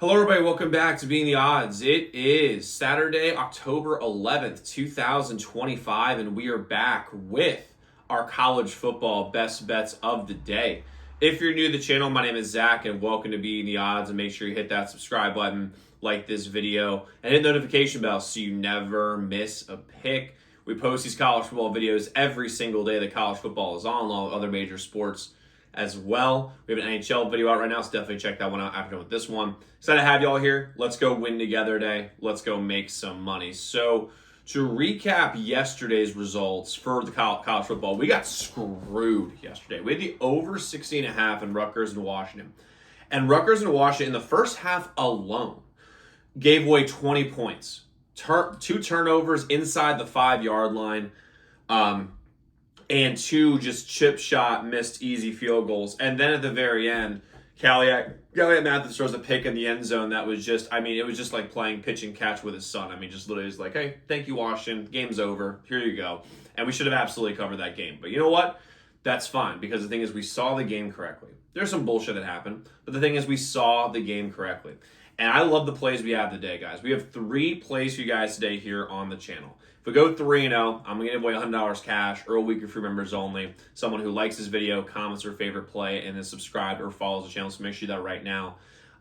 Hello, everybody. Welcome back to Being the Odds. It is Saturday, October 11th, 2025, and we are back with our college football best bets of the day. If you're new to the channel, my name is Zach, and welcome to Being the Odds. And make sure you hit that subscribe button, like this video, and hit the notification bell so you never miss a pick. We post these college football videos every single day that college football is on, along with other major sports as well. We have an NHL video out right now, so definitely check that one out after with this one. Excited to have y'all here. Let's go win together today. Let's go make some money. So to recap yesterday's results for the college football, we got screwed yesterday. We had the over 60.5 in Rutgers and Washington. And Rutgers and Washington in the first half alone gave away 20 points. Two turnovers inside the 5-yard line. And two just chip shot, missed easy field goals. And then at the very end, Calliot Mathis throws a pick in the end zone that was just, it was just like playing pitch and catch with his son. Just literally was like, hey, thank you, Washington. Game's over. Here you go. And we should have absolutely covered that game. But you know what? That's fine, because the thing is we saw the game correctly. There's some bullshit that happened, but the thing is we saw the game correctly. And I love the plays we have today, guys. We have 3 plays for you guys today here on the channel. If we go 3-0, I'm going to give away $100 cash, Earl Week for members only. Someone who likes this video, comments their favorite play, and is subscribed or follows the channel, so make sure you do that right now.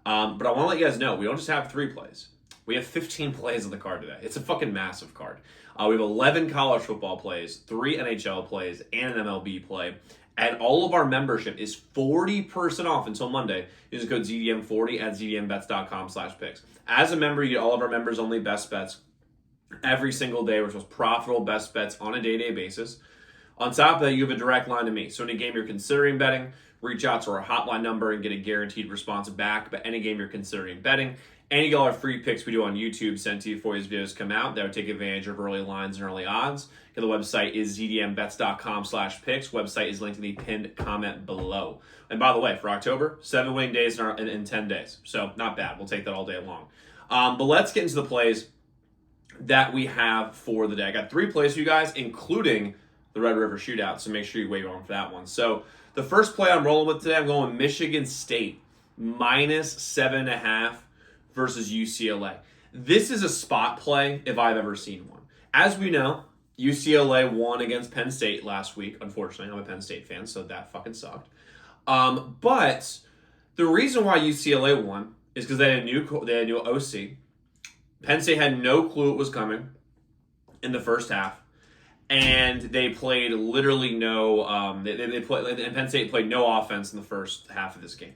But I want to let you guys know, we don't just have 3 plays. We have 15 plays on the card today. It's a fucking massive card. We have 11 college football plays, 3 NHL plays, and an MLB play. And all of our membership is 40% off until Monday. Use the code ZDM40 at zdmbets.com/picks. As a member, you get all of our members only best bets every single day, which was profitable best bets on a day-to-day basis. On top of that, you have a direct line to me. So any game you're considering betting, reach out to our hotline number and get a guaranteed response back. But any game you're considering betting, and you get all our free picks we do on YouTube sent to you before these videos come out. That would take advantage of early lines and early odds. The website is zdmbets.com/picks. Website is linked in the pinned comment below. And by the way, for October, 7 winning days in 10 days. So not bad. We'll take that all day long. But let's get into the plays that we have for the day. I got 3 plays for you guys, including the Red River Shootout. So make sure you wait on for that one. So the first play I'm rolling with today, I'm going Michigan State minus 7.5 versus UCLA. This is a spot play if I've ever seen one. As we know, UCLA won against Penn State last week. Unfortunately, I'm a Penn State fan, so that fucking sucked. But the reason why UCLA won is because they had a new OC. Penn State had no clue it was coming in the first half, and they played literally no. And Penn State played no offense in the first half of this game.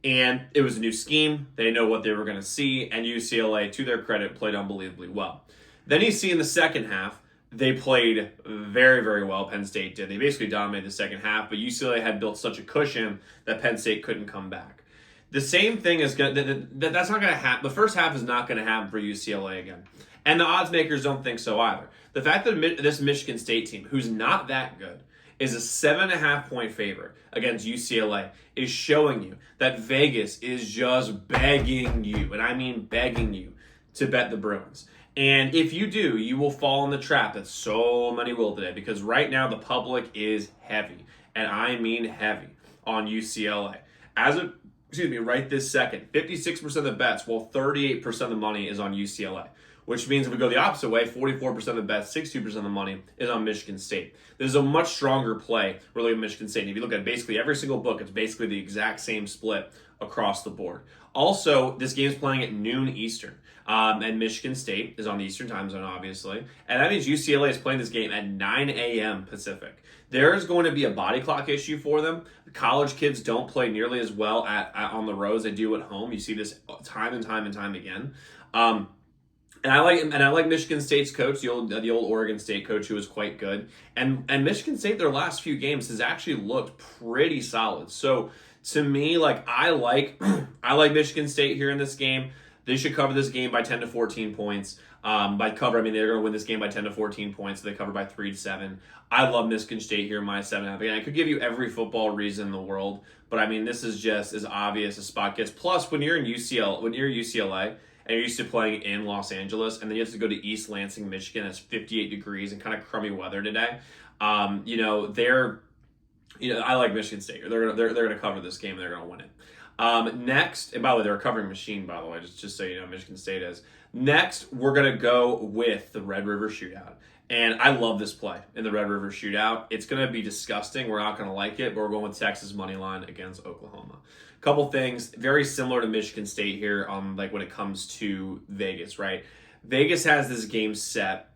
And it was a new scheme. They know what they were going to see, and UCLA, to their credit, played unbelievably well. Then you see in the second half, they played very, very well. Penn State did. They basically dominated the second half, but UCLA had built such a cushion that Penn State couldn't come back. The same thing is going that's not going to happen. The first half is not going to happen for UCLA again. And the odds makers don't think so either. The fact that this Michigan State team, who's not that good, is a 7.5 point favorite against UCLA is showing you that Vegas is just begging you, and I mean begging you, to bet the Bruins. And if you do, you will fall in the trap that so many will today, because right now the public is heavy, and I mean heavy, on UCLA. Right this second, 56% of the bets, while 38% of the money is on UCLA. Which means if we go the opposite way, 44% of the bets, 62% of the money is on Michigan State. This is a much stronger play, really, with Michigan State. And if you look at basically every single book, it's basically the exact same split across the board. Also, this game is playing at noon Eastern. And Michigan State is on the Eastern time zone, obviously. And that means UCLA is playing this game at 9 a.m. Pacific. There is going to be a body clock issue for them. College kids don't play nearly as well on the road as they do at home. You see this time and time again. And I like Michigan State's coach, the old Oregon State coach, who was quite good. And Michigan State, their last few games, has actually looked pretty solid. So to me, I like Michigan State here in this game. They should cover this game by 10 to 14 points. By cover, they're going to win this game by 10 to 14 points. So they cover by 3 to 7. I love Michigan State here, minus 7.5. Again, I could give you every football reason in the world, but this is just as obvious as spot gets. Plus, when you're UCLA, and you're used to playing in Los Angeles, and then you have to go to East Lansing, Michigan. It's 58 degrees and kind of crummy weather today. I like Michigan State. They're going to cover this game, and they're going to win it. Next, and by the way, they're a covering machine, by the way, just so you know, Michigan State is. Next, we're going to go with the Red River Shootout. And I love this play in the Red River Shootout. It's going to be disgusting. We're not going to like it, but we're going with Texas money line against Oklahoma. Couple things very similar to Michigan State here on like when it comes to Vegas, right? Vegas has this game set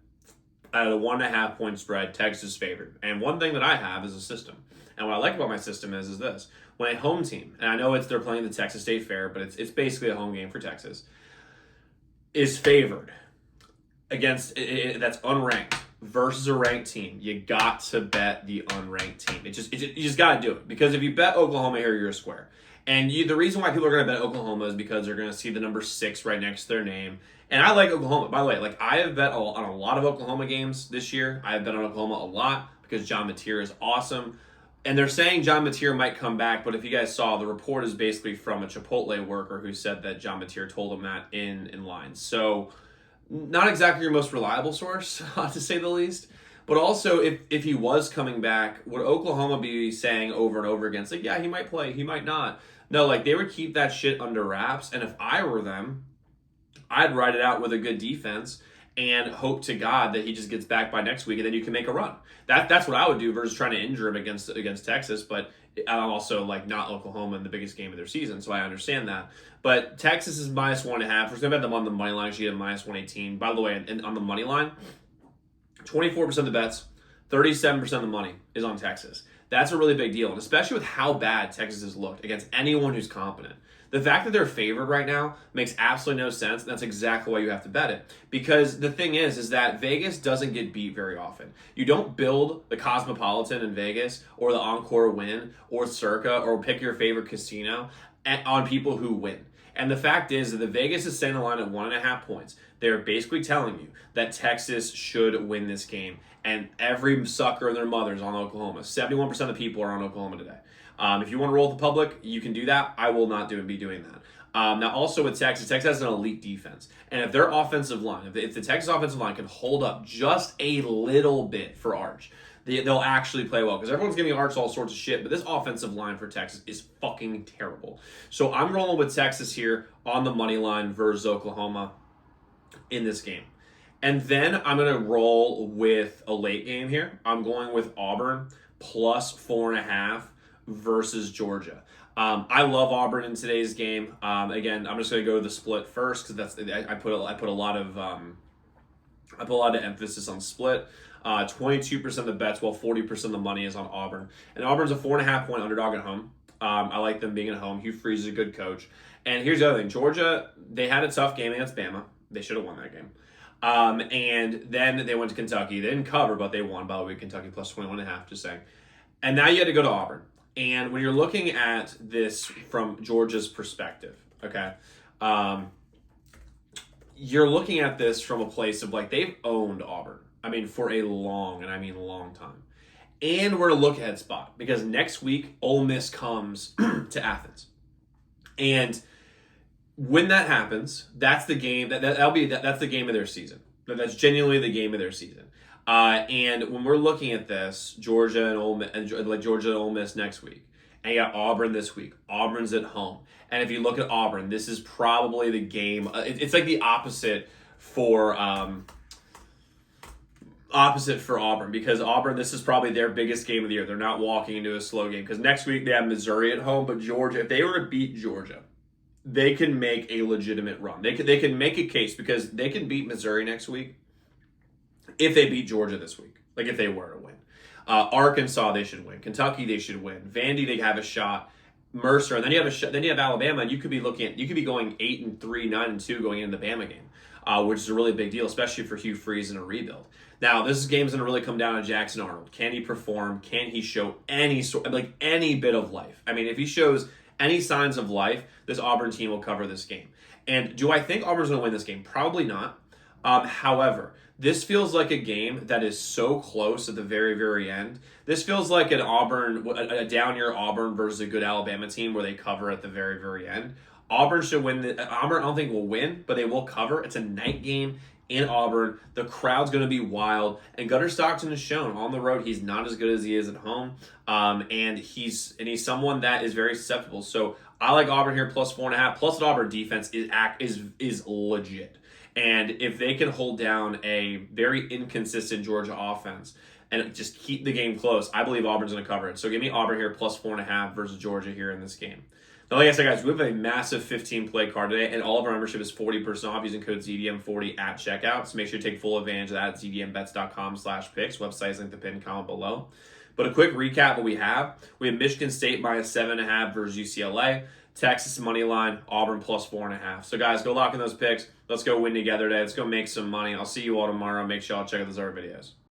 at a 1.5 point spread, Texas favored. And one thing that I have is a system. And what I like about my system is this. When a home team, and I know they're playing the Texas State Fair, but it's basically a home game for Texas, is favored against that's unranked versus a ranked team, you got to bet the unranked team. You just got to do it, because if you bet Oklahoma here, you're a square. And the reason why people are going to bet Oklahoma is because they're going to see the number 6 right next to their name. And I like Oklahoma. By the way, like I have bet on a lot of Oklahoma games this year. I have bet on Oklahoma a lot because John Mateer is awesome. And they're saying John Mateer might come back, but if you guys saw, the report is basically from a Chipotle worker who said that John Mateer told him that in line. So not exactly your most reliable source, to say the least. But also, if he was coming back, would Oklahoma be saying over and over again, it's like, yeah, he might play, he might not? No, like they would keep that shit under wraps. And if I were them, I'd ride it out with a good defense and hope to God that he just gets back by next week, and then you can make a run. That's what I would do versus trying to injure him against Texas. But I'm also like not Oklahoma in the biggest game of their season, so I understand that. But Texas is minus 1.5. We're going to bet them on the money line. She had minus 118. By the way, and on the money line, 24% of the bets, 37% of the money is on Texas. That's a really big deal, and especially with how bad Texas has looked against anyone who's competent. The fact that they're favored right now makes absolutely no sense, and that's exactly why you have to bet it. Because the thing is that Vegas doesn't get beat very often. You don't build the Cosmopolitan in Vegas, or the Encore Win, or Circa, or pick your favorite casino on people who win. And the fact is that the Vegas is setting the line at 1.5 points. They're basically telling you that Texas should win this game. And every sucker and their mother's on Oklahoma. 71% of the people are on Oklahoma today. If you want to roll with the public, you can do that. I will not be doing that. Now, also with Texas has an elite defense. And if their offensive line, if the Texas offensive line can hold up just a little bit for Arch, they'll actually play well. Because everyone's giving Arch all sorts of shit, but this offensive line for Texas is fucking terrible. So I'm rolling with Texas here on the money line versus Oklahoma in this game. And then I'm going to roll with a late game here. I'm going with Auburn plus 4.5 versus Georgia. I love Auburn in today's game. Again, I'm just going to go to the split first because I put a lot of emphasis on split. 22% of the bets, while 40% of the money is on Auburn. And Auburn's a 4.5 point underdog at home. I like them being at home. Hugh Freeze is a good coach. And here's the other thing: Georgia, they had a tough game against Bama. They should have won that game. And then they went to Kentucky. They didn't cover, but they won. By the way, Kentucky plus 21.5, just saying. And now you had to go to Auburn. And when you're looking at this from Georgia's perspective, okay, you're looking at this from a place of like they've owned Auburn. I mean, for a long time. And we're a look-ahead spot because next week, Ole Miss comes to Athens. And when that happens, that's the game that's the game of their season. That's genuinely the game of their season. And when we're looking at this, Georgia and Ole Miss next week, and you got Auburn this week. Auburn's at home, and if you look at Auburn, this is probably the game. It's like the opposite for Auburn, because Auburn, this is probably their biggest game of the year. They're not walking into a slow game because next week they have Missouri at home, but Georgia, if they were to beat Georgia, they can make a legitimate run. They can make a case because they can beat Missouri next week if they beat Georgia this week, like if they were to win. Arkansas, they should win. Kentucky, they should win. Vandy, they have a shot. Mercer, and then you have Alabama, and you could be going 8-3, 9-2 going into the Bama game, which is a really big deal, especially for Hugh Freeze in a rebuild. Now, this game's going to really come down to Jackson Arnold. Can he perform? Can he show any bit of life? I mean, if he shows any signs of life, this Auburn team will cover this game. And do I think Auburn's going to win this game? Probably not. However, this feels like a game that is so close at the very, very end. This feels like a down-year Auburn versus a good Alabama team where they cover at the very, very end. Auburn should win. Auburn, I don't think will win, but they will cover. It's a night game in Auburn. The crowd's going to be wild, and Gunnar Stockton has shown on the road he's not as good as he is at home, and he's someone that is very susceptible. So I like Auburn here plus 4.5. Plus, the Auburn defense is legit, and if they can hold down a very inconsistent Georgia offense and just keep the game close, I believe Auburn's going to cover it. So give me Auburn here plus 4.5 versus Georgia here in this game. Now, like I said, guys, we have a massive 15-play card today, and all of our membership is 40% off using code ZDM40 at checkout. So make sure you take full advantage of that at zdmbets.com/picks. Website is linked in the pinned comment below. But a quick recap of what we have. We have Michigan State minus 7.5 versus UCLA. Texas money line, Auburn plus 4.5. So, guys, go lock in those picks. Let's go win together today. Let's go make some money. I'll see you all tomorrow. Make sure y'all check out those other videos.